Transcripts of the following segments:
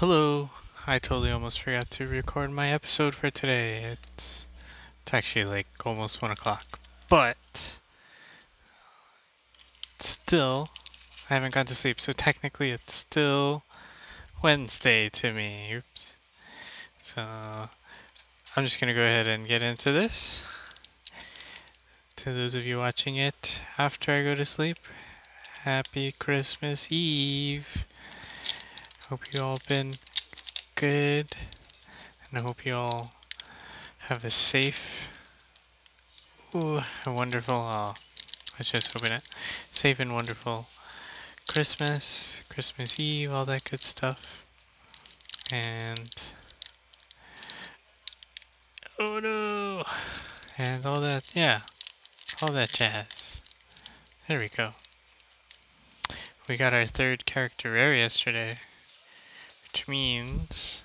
Hello. I totally almost forgot to record my episode for today. It's actually like almost 1 o'clock. But still, I haven't gone to sleep, so technically it's still Wednesday to me. Oops. So I'm just gonna go ahead and get into this. To those of you watching it after I go to sleep, happy Christmas Eve. Hope you all been good, and I hope you all have a safe, a wonderful, let's just open it. Safe and wonderful Christmas, Christmas Eve, all that good stuff. And oh no! And all that, yeah, all that jazz. There we go. We got our third character rare yesterday, which means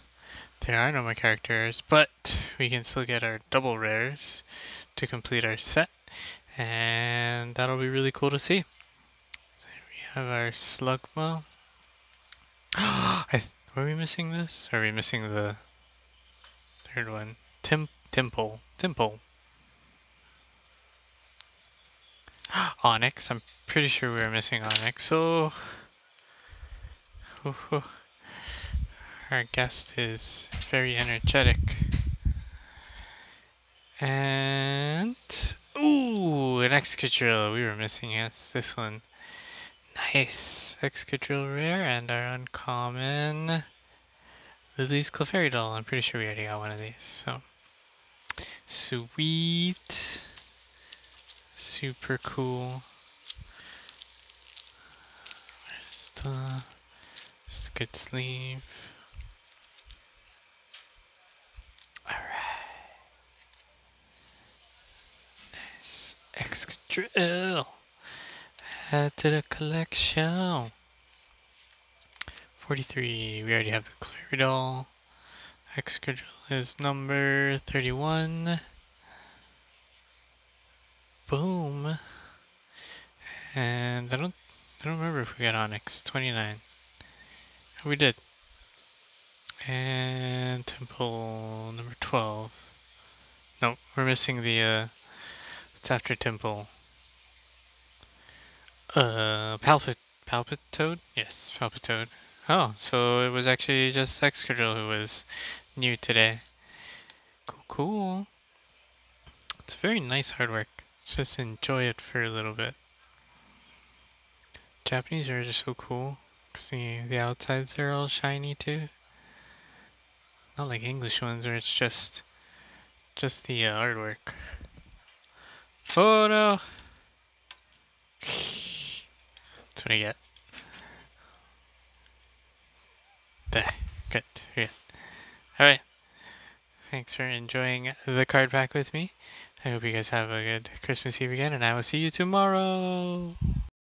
there are no more character rares, but we can still get our double rares to complete our set, and that'll be really cool to see. So we have our Slugma. Were we missing this? Or are we missing the third one? Temple. Onyx. I'm pretty sure we were missing Onyx. So, our guest is very energetic. And ooh, an Excadrill. We were missing this one. Nice. Excadrill rare and our uncommon Lily's Clefairy. I'm pretty sure we already got one of these. So sweet. Super cool. Just a good sleeve. Alright. Nice. Excadrill. Add to the collection. 43. We already have the Clefairy. Excadrill is number 31. Boom. And I don't remember if we got Onyx. 29. We did. And Temple number 12. No, we're missing the it's after Temple. Palpitoad? Yes, Palpitoad. Oh, so it was actually just Excadrill who was new today. Cool. It's very nice artwork. Let's just enjoy it for a little bit. Japanese are just so cool. The outsides are all shiny too. Not like English ones where it's just the artwork. Oh no! That's what I get. There. Good. Good. Alright. Thanks for enjoying the card pack with me. I hope you guys have a good Christmas Eve again, and I will see you tomorrow!